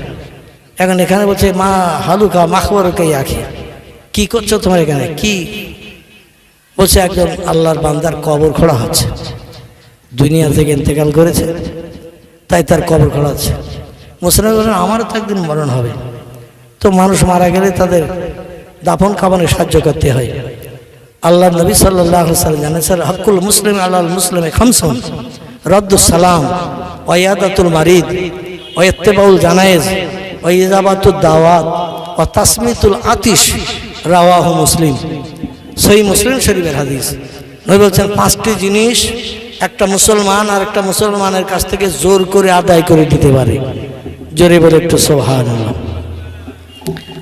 এখন এখানে বলছে মা হালুকা মাখবরকে আখি, কি করছো তোমার এখানে? কি বলছে একজন আল্লাহর বান্দার কবর খোঁড়া হচ্ছে, দুনিয়া থেকে ইন্তেকাল করেছে তাই তার কবর খোঁড়া হচ্ছে। মুসা নবী বলেন আমারও তো একদিন মরণ হবে, তো মানুষ মারা গেলে তাদের দাফন কাফনে সাহায্য করতে হয়। আল্লাহ নবী সাল্লাল্লাহু আলাইহি ওয়াসাল্লাম জানেন হকুল মুসলিম আলাল মুসলিমে খামসুন, রদ্দুস সালাম, ওয়াইয়াদাতুল মারিদ, ওয়াইত্তিবাউল জানায়েজ, ওয়াইজাবাতুদ দাওয়াত, ওয়া তাসমিতুল আতিশ, রাওয়াহু মুসলিম। সহিহ মুসলিম শরীফের হাদিস। নবী বলছেন 5টি জিনিস একটা মুসলমান আর একটা মুসলমানের কাছ থেকে জোর করে আদায় করে দিতে পারে। জোরে বলে একটু সুবহানাল্লাহ।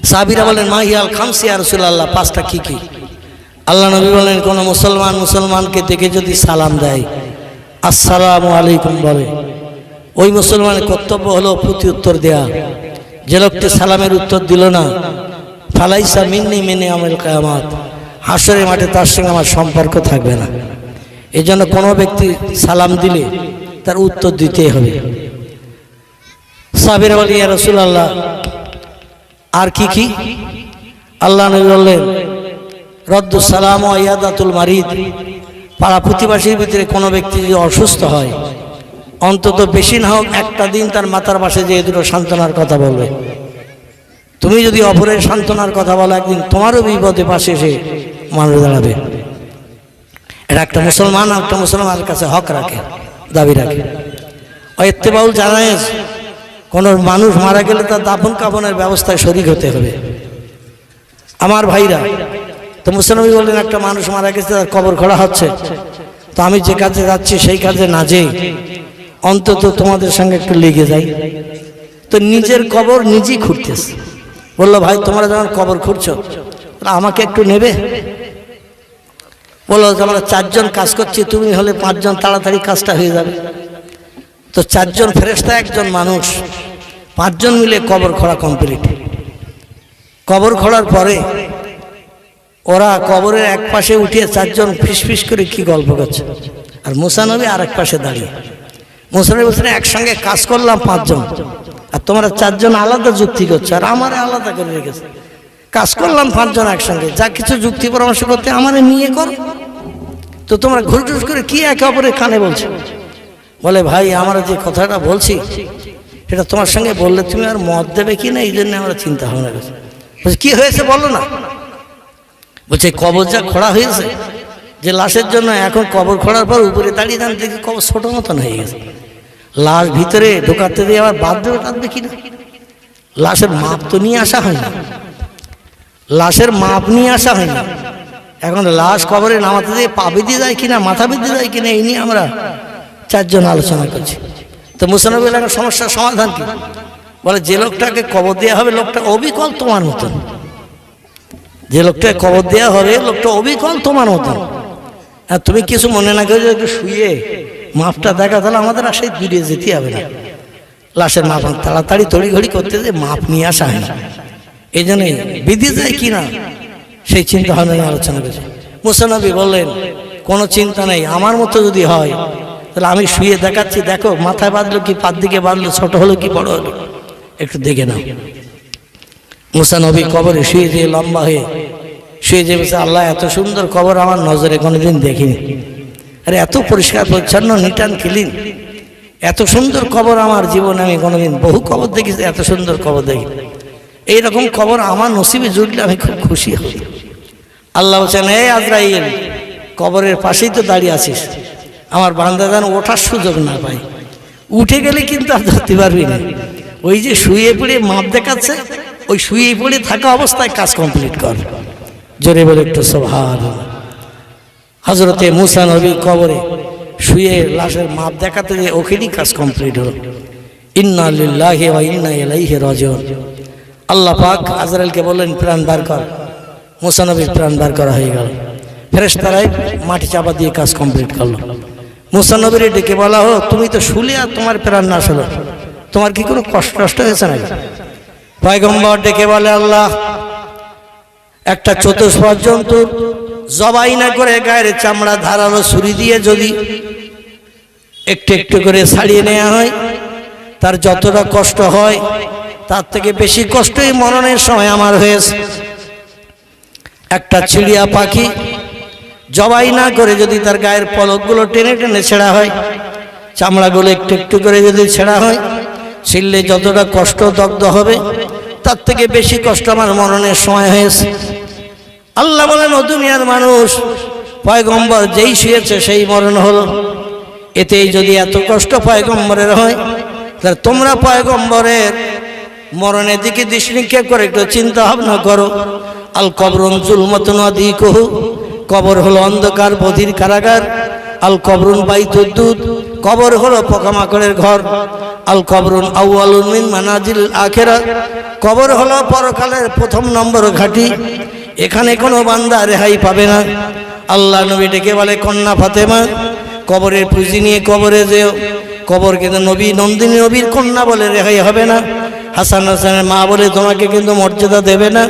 সাহাবীরা বলেন মা হিয়াল খামস ইয়া রাসূলুল্লাহ, 5টা কি কি? আল্লাহ নবী বলেন কোন মুসলমান মুসলমানকে দেখে যদি সালাম দেয়, আসসালামু আলাইকুম বলে, ওই মুসলমানের কর্তব্য হলো প্রতি উত্তর দেয়া। যে লোকটি সালামের উত্তর দিল না, ফালাইসা মিন্নি মিনে আমল কিয়ামত, হাসরের মাঠে তার সঙ্গে আমার সম্পর্ক থাকবে না। এই জন্য কোনো ব্যক্তি সালাম দিলে তার উত্তর দিতেই হবে। সাহাবীরা বলেন ইয়া রাসূলুল্লাহ আর কি কি? আল্লাহ নবী বললেন রদ্দুস সালাম ওয়া ইয়াদাতুল মারিদ, পাড়া প্রতিবেশীর ভিতরে কোনো ব্যক্তি যদি অসুস্থ হয় অন্তত বেশি না হোক একটা দিন তার মাতার পাশে যেয়ে দুটো সান্ত্বনার কথা বলবে। তুমি যদি অপরের সান্ত্বনার কথা বলো, একদিন তোমারও বিপদে পাশে এসে মানুষ দাঁড়াবে। এটা একটা মুসলমান আর একটা মুসলমানের কাছে হক রাখে, দাবি রাখে। ইত্তেবাউল জানায়েজ, কোনো মানুষ মারা গেলে তার দাফন কাফনের ব্যবস্থায় শরীক হতে হবে। আমার ভাইরা, তো মুসলমান বললেন একটা মানুষ মারা গেছে, তার কবর খোঁড়া হচ্ছে, তো আমি যে কাজে যাচ্ছি সেই কাজে না যেয়ে অন্তত তোমাদের সঙ্গে একটু লেগে যাই। তো নিজের কবর নিজেই খুঁড়তেছে। বললো ভাই তোমরা যখন কবর খুঁড়ছো আমাকে একটু নেবে? বললো আমরা 4 জন কাজ করছি, তুমি হলে 5 জন, তাড়াতাড়ি কাজটা হয়ে যাবে। তো 4 জন ফেরেশতা 1 জন মানুষ, 5 জন মিলে কবর খোঁড়া কমপ্লিট। কবর খোঁড়ার পরে ওরা কবরের এক পাশে উঠিয়ে 4 জন ফিস করে কি গল্প করছে, আর মুসা নবী আর এক পাশে দাঁড়িয়ে। মুসা নবী বলছেন একসঙ্গে কাজ করলাম 5 জন, আর তোমরা 4 জন আলাদা যুক্তি করছো, আর আমারে আলাদা করে রেখেছে। কাজ করলাম 5 জন একসঙ্গে, যা কিছু যুক্তি পরামর্শ করতে আমারে নিয়ে কর, তো তোমরা ঘুরঘুর করে কি একে অপরের কানে বলছো। বলে ভাই আমরা যে কথাটা বলছি সেটা তোমার সঙ্গে বললে তুমি আর মত দেবে কি না, এই জন্য আমরা চিন্তা ভাবনা করছি। বলছে কি হয়েছে বলো না। বলছে কবর যা খোঁড়া হয়েছে, যে লাশের জন্য এখন কবর খোঁড়ার পর উপরে দাঁড়িয়ে দাঁড়িয়ে দেখি কবর ছোট মতন হয়ে গেছে। লাশ ভিতরে ঢোকাতে দিয়ে আবার বাদ দেবে টাঁধবে কিনা, লাশের মাপ তো নিয়ে আসা হয় না, লাশের মাপ নিয়ে আসা হয় না। এখন লাশ কবরে নামাতে দিয়ে পা বেঁধে যায় কিনা, মাথা বেঁধে যায় কিনা, এই নিয়ে আমরা 4 জন আলোচনা করছি। তো মুসা নবী বললেন সমস্যার সমাধান কি? বলে যে লোকটাকে কবর দেওয়া হবে লোকটা অবিকল তোমার মতন, যে লোকটাকে কবর দেওয়া হবে লোকটা অবিকল তোমার মতন। আর তুমি কিছু মনে না করে একটু শুয়ে মাপটা দেখা, তাহলে আমাদের আর সেই দূরে যেতে হবে না। লাশের মাপ তাড়াতাড়ি তড়িঘড়ি করতে যে মাপ নিয়ে আসা হয় না, এই জন্যই বিধি যায় কিনা সেই চিন্তা ভাবনা নিয়ে আলোচনা করেছে। মুসা নবী বললেন কোনো চিন্তা নেই, আমার মতো যদি হয় তাহলে আমি শুয়ে দেখাচ্ছি, দেখো মাথায় বাঁধলো কি পাত দিকে বাঁধলো, ছোট হলো কি বড় হলো, একটু দেখে নাও। মুসা নবী কবরে শুয়ে যেয়ে লম্বা হয়ে শুয়ে যে বলছে আল্লাহ এত সুন্দর কবর আমার নজরে কোনোদিন দেখিনি, আরে এত পরিষ্কার পরিচ্ছন্ন নিট অ্যান্ড ক্লিন, এত সুন্দর কবর আমার জীবনে আমি কোনোদিন, বহু কবর দেখেছি, এত সুন্দর কবর দেখি, এইরকম কবর আমার নসিবে জুটলে আমি খুব খুশি হই। আল্লাহ বলছেন এই আজরাইল, কবরের পাশেই তো দাঁড়িয়ে আছিস, আমার বান্দা যেন ওঠার সুযোগ না পাই, উঠে গেলে কিন্তু আর ধরতে পারবি না। ওই যে শুয়ে পড়ে মাপ দেখাচ্ছে, ওই শুয়ে পড়ে থাকা অবস্থায় কাজ কমপ্লিট কর। জোরে বলে একটু সুবহানাল্লাহ। হযরতে মুসা নবী কবরে শুয়ে লাশের মাপ দেখাতে যে ওখানেই কাজ কমপ্লিট হলো। ইন্না লিল্লাহি ওয়া ইন্না ইলাইহি রাজিউন। আল্লাহ পাক আজরাইলকে বললেন প্রাণ বার কর, মুসা নবীর প্রাণ বার করা হয়ে গেল। ফেরেশতারাই মাটি চাপা দিয়ে কাজ কমপ্লিট করলো। মুসা নবীর ডেকে বলা হোক তুমি তো শুলে আর তোমার প্রাণ না হলো, তোমার কি কোনো কষ্ট হয়েছে নাকি? পয়গম্বর ডেকে বলে আল্লাহ একটা চতুষ্পদ জন্তু জবাই না করে গায়ের চামড়া ধারালো ছুরি দিয়ে যদি একটু একটু করে ছাড়িয়ে নেওয়া হয়, তার যতটা কষ্ট হয় তার থেকে বেশি কষ্টই মরণের সময় আমার হয়েছে। একটা চিড়িয়া পাখি জবাই না করে যদি তার গায়ের পলকগুলো টেনে টেনে ছেঁড়া হয়, চামড়াগুলো একটু একটু করে যদি ছেঁড়া হয়, ছিললে যতটা কষ্ট দগ্ধ হবে তার থেকে বেশি কষ্ট আমার মরণের সময় হয়েছে। আল্লাহ বলেন ও দুনিয়ার মানুষ, পয়গম্বর যেই শুয়েছে সেই মরণ হলো, এতেই যদি এত কষ্ট পয়গম্বরের হয় তাহলে তোমরা পয়গম্বরের মরণের দিকে দৃষ্টি নিক্ষেপ করে একটু চিন্তা ভাবনা করো। আল কবরুন জুলমাতুন আদিকুহু, কবর হলো অন্ধকার বধির কারাগার। আল কবরুন বাইতুদ্দুদ, কবর হলো পোকামাকড়ের ঘর। আল কবরুন আউয়ালুন মিন মানাজিল আখিরাত, কবর হলো পরকালের 1 নম্বর ঘাঁটি, এখানে কোনো বান্দা রেহাই পাবে না। আল্লাহ নবী ডেকে বলে কন্যা ফাতেমা কবরের পুঁজি নিয়ে কবরে যেও, কবর কিন্তু নবী নন্দিনী নবীর কন্যা বলে রেহাই হবে না। হাসান হাসানের মা বলে তোমাকে কিন্তু মর্যাদা দেবে না।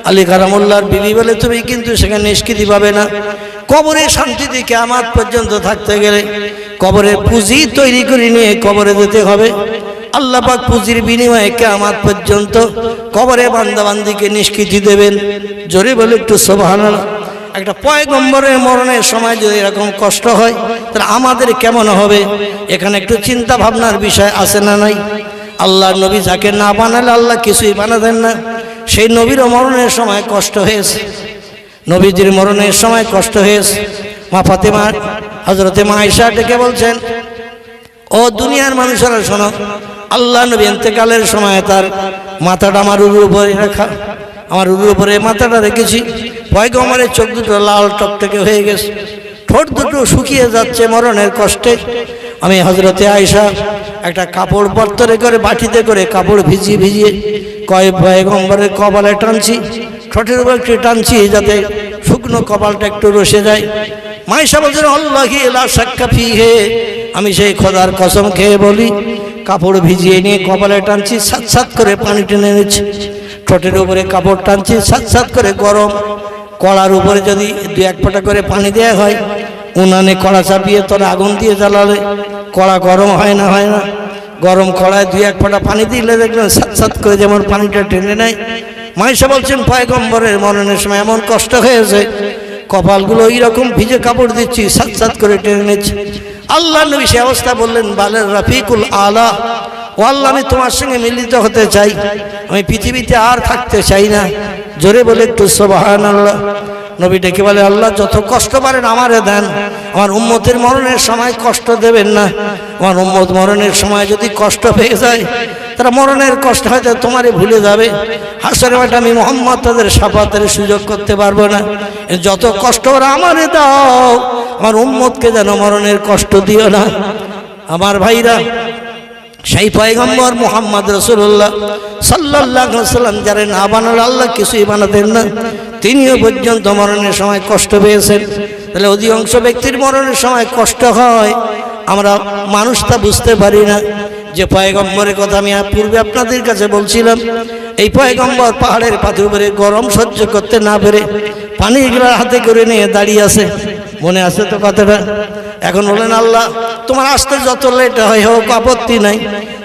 আলী কারামুল্লাহর বিবি বলে তুমি কিন্তু সেখানে নিষ্কৃতি পাবে না। কবরে শান্তিতে কিয়ামত পর্যন্ত থাকতে গেলে কবরের পুঁজি তৈরি করে নিয়ে কবরে যেতে হবে। আল্লাহ পাক পুঁজির বিনিময়ে কিয়ামত পর্যন্ত কবরে বান্দাবান্দিকে নিষ্কৃতি দেবেন। জোরে বলে একটু সুবহানাল্লাহ। একটা পয়গম্বরের মরণের সময় যদি এরকম কষ্ট হয় তাহলে আমাদের কেমন হবে? এখানে একটু চিন্তা ভাবনার বিষয় আছে না নাই? আল্লাহর নবী যাকে না বানালে আল্লাহ কিছুই বানাতেন না, সেই নবীরও মরণের সময় কষ্ট হয়েছে, নবীজির মরণের সময় কষ্ট হয়েছে। মা ফাতেমা হযরতে মা আয়েশা ডেকে বলছেন ও দুনিয়ার মানুষেরা শোনো, আল্লাহ নবী ইন্তেকালের সময় তার মাথাটা আমার উরুর উপরে রাখা, আমার উরুর উপরে মাথাটা রেখেছি। পয়গম্বরের চোখ দুটো লাল টকটকে হয়ে গেছে, ঠোঁট দুটো শুকিয়ে যাচ্ছে মরণের কষ্টে। আমি হযরতে আয়েশা একটা কাপড় বর্তরে করে বাটিতে করে কাপড় ভিজিয়ে ভিজিয়ে পয়গম্বরের কপালে টানছি, ঠোঁটের উপর একটু টানছি যাতে শুকনো কপালটা একটু রসে যায়। মা আয়েশা বলছেন আল্লাহি লা শাক্কা ফিহি, আমি সেই খোদার কসম খেয়ে বলি কাপড় ভিজিয়ে নিয়ে কপালে টানছি, সাত সাত করে পানি টেনে নিচ্ছি, ঠোঁটের উপরে কাপড় টানছি, সাত সাত করে গরম কড়ার উপরে যদি 2-1 ফোঁটা করে পানি দেওয়া হয়, উনানে কড়া চাপিয়ে তোরা আগুন দিয়ে জ্বালালে কড়া গরম হয় না? হয় না? গরম কড়ায় 2-1 ফোঁটা পানি দিলে দেখবেন সাত সাত করে যেমন পানিটা টেনে নেয়। মাইশা বলছেন পয়গম্বরের মরণের সময় এমন কষ্ট হয়েছে, কপালগুলো এইরকম ভিজে কাপড় দিচ্ছি, সাত সাত করে টেনে নিচ্ছি। আল্লাহ নবী সে অবস্থা বললেন, বালের রফিকুল আলা, ও আল্লাহ আমি তোমার সঙ্গে মিলিত হতে চাই, আমি পৃথিবীতে আর থাকতে চাই না। জোরে বলে একটু সুবহানাল্লাহ। নবী ডেকে বলে, আল্লাহ যত কষ্ট পারেন আমারে দেন, আমার উম্মতের মরণের সময় কষ্ট দেবেন না। আমার উম্মত মরণের সময় যদি কষ্ট পেয়ে যায়, তারা মরণের কষ্ট হয়তো তোমারে ভুলে যাবে, হাসরের মাঠে আমি মুহাম্মদ তাদের শাফাতের সুযোগ করতে পারবো না। যত কষ্ট ওরা আমারে দাও, আমার উম্মতকে যেন মরণের কষ্ট দিও না। আমার ভাইরা, সেই পয়গম্বর মুহাম্মদ রাসূলুল্লাহ সাল্লাল্লাহু আলাইহি ওয়াসাল্লাম যারা না বানালে আল্লাহ কিছুই বানাতেন না, তিনিও পর্যন্ত মরণের সময় কষ্ট পেয়েছেন। তাহলে অধিকাংশ ব্যক্তির মরণের সময় কষ্ট হয়, আমরা মানুষ তা বুঝতে পারি না। যে পয়গম্বরের কথা আমি পূর্বে আপনাদের কাছে বলছিলাম, এই পয়গম্বর পাহাড়ের পাথর উপরে গরম সহ্য করতে না পেরে পানিগুলো হাতে করে নিয়ে দাঁড়িয়ে আছে। মনে আছে তো কথাটা? এখন বলেন, আল্লাহ তোমার আসতে যত লেট হয় হোক আপত্তি নাই,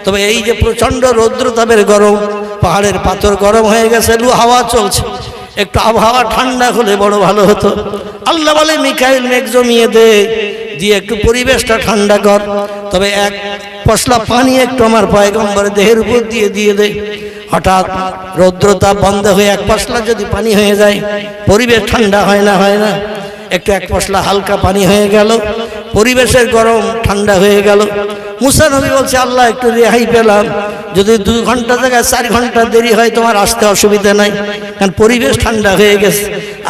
তবে এই যে প্রচণ্ড রৌদ্রতাপের গরম, পাহাড়ের পাথর গরম হয়ে গেছে, লু হাওয়া চলছে, একটু আবহাওয়া ঠান্ডা হলে বড় ভালো হতো। আল্লাহ বলে, মিকাইল মেঘ জমিয়ে দে, দিয়ে একটু পরিবেশটা ঠান্ডা কর, তবে 1 পশলা পানি একটু আমার পয়গম্বরের দেহের উপর দিয়ে দে। হঠাৎ রৌদ্রতাপ বন্ধ হয়ে 1 পশলা যদি পানি হয়ে যায়, পরিবেশ ঠান্ডা হয় না? হয় না? একটু 1 পশলা হালকা পানি হয়ে গেল, পরিবেশের গরম ঠান্ডা হয়ে গেল। মুসা নবী বলছে, আল্লাহ একটু রেহাই পেলাম, যদি 2 ঘন্টা জায়গায় 4 ঘন্টা দেরি হয় তোমার আসতে অসুবিধা নাই, কারণ পরিবেশ ঠান্ডা হয়ে গেছে,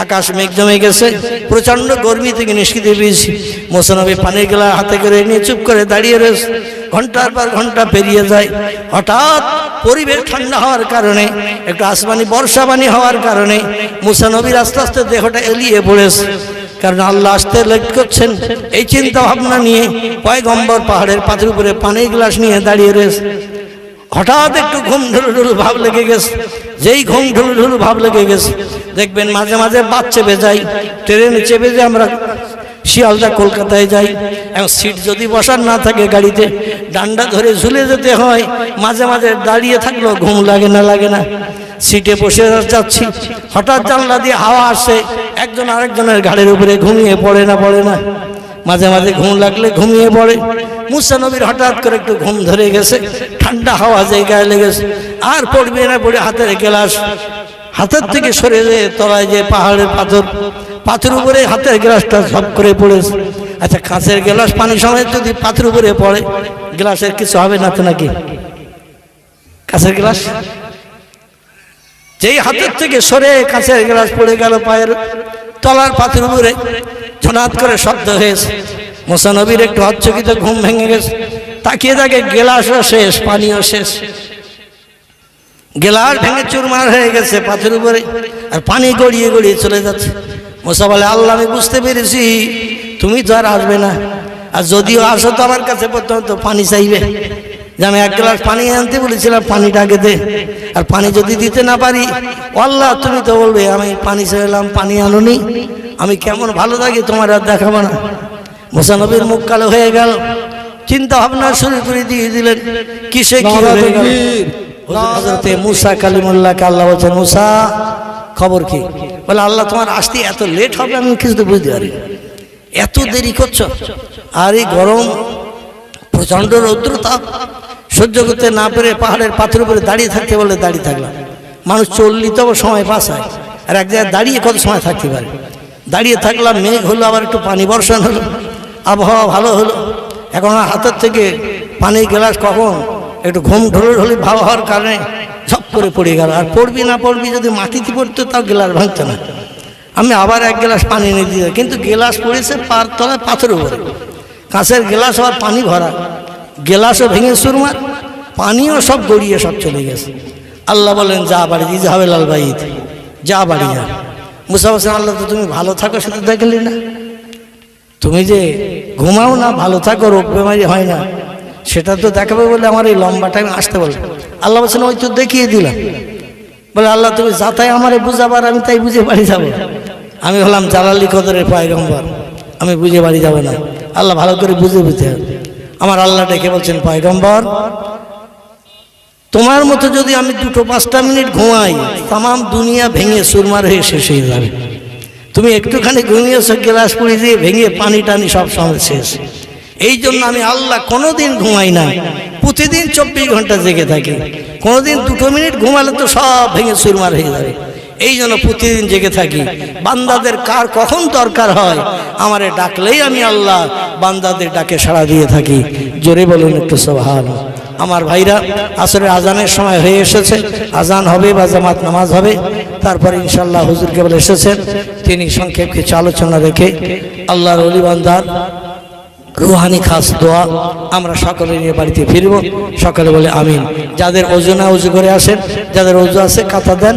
আকাশ মেঘ জমে গেছে, প্রচণ্ড গরমি থেকে নিষ্কৃতি পেয়েছি। মুসা নবী পানির গ্লাস হাতে করে নিয়ে চুপ করে দাঁড়িয়ে রয়েছে, ঘন্টার পর ঘন্টা পেরিয়ে যায়। হঠাৎ পরিবেশ ঠান্ডা হওয়ার কারণে, একটু আসমানি বর্ষাবাণী হওয়ার কারণে মুসা নবীর আস্তে আস্তে দেহটা এলিয়ে পড়েছে, কারণ আল্লাহ আসতে লেট করছেন। এই চিন্তা ভাবনা নিয়ে পয়গম্বর পাহাড়ের পাথর উপরে পানির গ্লাস নিয়ে দাঁড়িয়ে রয়েছে। হঠাৎ একটু ঘুম ঢুলুঢুলু ভাব লেগে গেছে। যেই ঘুম ঢুলুঢুলু ভাব লেগে গেছে, দেখবেন মাঝে মাঝে বাস চেপে যাই, ট্রেনে চেপে যে আমরা শিয়ালদা কলকাতায় যাই, এবং সিট যদি বসার না থাকে গাড়িতে, ডান্ডা ধরে ঝুলে যেতে হয়। মাঝে মাঝে দাঁড়িয়ে থাকলেও ঘুম লাগে না? লাগে না? সিটে বসে যাচ্ছি, হঠাৎ জানলা দিয়ে হাওয়া আসে, একজন আরেকজনের ঘাড়ের উপরে ঘুমিয়ে পড়ে না? পড়ে না? মাঝে মাঝে ঘুম লাগলে ঘুমিয়ে পড়ে। মুসা নবীর হঠাৎ করে একটু ঘুম ধরে গেছে, ঠান্ডা হাওয়া যে গায়ে লেগেছে, আর পড়বে না, পড়ে হাতের গ্লাস হাতের থেকে সরে যেয়ে তলায় যে পাহাড়ের পাথর উপরে হাতের গ্লাসটা ঝপ করে পড়েছে। আচ্ছা, কাঁচের গ্লাস পানি সময় যদি পাথর উপরে পড়ে, গ্লাসের কিছু হবে না তো নাকি? কাঁচের গ্লাস যেই হাতের থেকে সরে কাঁচের গ্লাস পড়ে গেল পায়ের তলার পাথর উপরে, ঝনাত করে শব্দ হয়েছে। মুসা নবীর একটু হচ্চকিত ঘুম ভেঙে গেছে, তাকিয়ে থাকে গ্লাসও শেষ, পানিও শেষ, গ্লাস ভেঙে চুরমার হয়ে গেছে পাথর উপরে, আর পানি গড়িয়ে গড়িয়ে চলে যাচ্ছে। মুসা বলে, আল্লাহ আমি বুঝতে পেরেছি তুমি তো আর আসবে না, আর যদিও আসো তো আমার কাছে প্রথমত পানি চাইবে, যে আমি 1 গ্লাস পানি আনতে বলেছিলাম, পানিটা আগে দে। আর পানি যদি দিতে না পারি, আল্লাহ তুমি তো বলবে আমি পানি চাইলাম, পানি আনোনি, আমি কেমন ভালো থাকি তোমার আর দেখাবো না। মুসা নবীর মুখ কালো হয়ে গেল, চিন্তা ভাবনা শুরু করে দিয়ে দিলেন, কিসে কি হয়ে গেল। হযরতে মুসা কালিমুল্লাহকে আল্লাহ বলছেন, মুসা খবর কি? বলে, আল্লাহ তোমার আসতে এত লেট হবে আমি কিছু তো বুঝতে পারি, এত দেরি করছো, আর এই গরম প্রচণ্ড রৌদ্রতাপ সহ্য করতে না পেরে পাহাড়ের পাথর উপরে দাঁড়িয়ে থাকতে বলে দাঁড়িয়ে থাকলাম। মানুষ চললেই তো সময় পাসায়, আর এক জায়গায় দাঁড়িয়ে কত সময় থাকতে পারে। দাঁড়িয়ে থাকলাম, মেঘ হলো, আবার একটু পানি বর্ষণ হলো, আবহাওয়া ভালো হলো। এখন হাতের থেকে পানির গ্লাস কখন একটু ঘুম ঢুলুঢুলি ভাব হওয়ার কারণে ঝপ করে পড়ে গেল। আর পড়বি না পড়বি, যদি মাটিতে পড়তো তাও গ্লাস ভাঙতো না। আমি আবার 1 গ্লাস পানি নিয়ে দিয়ে, কিন্তু গ্লাস পড়েছে পার তলায় পাথর উপরে, কাঁচের গ্লাস আবার পানি ভরা, গ্লাসও ভেঙে চুরমার, পানিও সব গড়িয়ে সব চলে গেছে। আল্লাহ বলেন, যা বাড়ি দিয়ে যাবে লাল ভাই, যা বাড়ি যা। মুসা বলছেন, আল্লাহ তো তুমি ভালো থাকো সেটা দেখলি না, তুমি যে ঘুমাও না, ভালো থাকো, রোগ বেমারি হয় না, সেটা তো দেখাবে বলে আমার এই লম্বা টাইম আসতে বলে। আল্লাহ বলছেন ওই তো দেখিয়ে দিলাম। বলে আল্লাহ তুমি যা তাই আমারে বুঝাবার, আমি তাই বুঝে বাড়ি যাবো। আমি হলাম জালালি কদরের পয়গম্বর, আমি বুঝে বাড়ি যাব না। আল্লাহ ভালো করে বুঝে বুঝতে হবে। আমার আল্লাহ ডেকে বলছেন পয়গম্বর তোমার মতো যদি আমি 2-5টা মিনিট ঘুমাই, তাম দুনিয়া ভেঙে চুরমার হয়ে শেষ হয়ে যাবে। তুমি একটুখানি ঘুমিয়েছো, গ্লাস পুড়ি দিয়ে ভেঙে পানি টানি সব সময় শেষ। এই জন্য আমি আল্লাহ কোনোদিন ঘুমাই না, প্রতিদিন 24 ঘন্টা জেগে থাকি। কোনোদিন 2 মিনিট ঘুমালে তো সব ভেঙে চুরমার হয়ে যাবে। এই জন্য প্রতিদিন জেগে থাকি। বান্দাদের কার কখন দরকার হয় আমারে ডাকলেই আমি আল্লাহ বান্দাদের ডাকে সাড়া দিয়ে থাকি। জোরে বলুন একটু সুবহানাল্লাহ। আমার ভাইরা, আসরের আজানের সময় হয়ে এসেছে, আজান হবে বা জামাত নামাজ হবে, তারপরে ইনশাআল্লাহ হুজুর কেবল এসেছেন, তিনি সংক্ষেপ কিছু আলোচনা রেখে আল্লাহর ওলি বান্দার রুহানি খাস দোয়া আমরা সকলে নিয়ে বাড়িতে ফিরব। সকলে বলে আমিন। যাদের ওজু না ওজু করে আসেন, যাদের ওজু আছে কাতা দেন।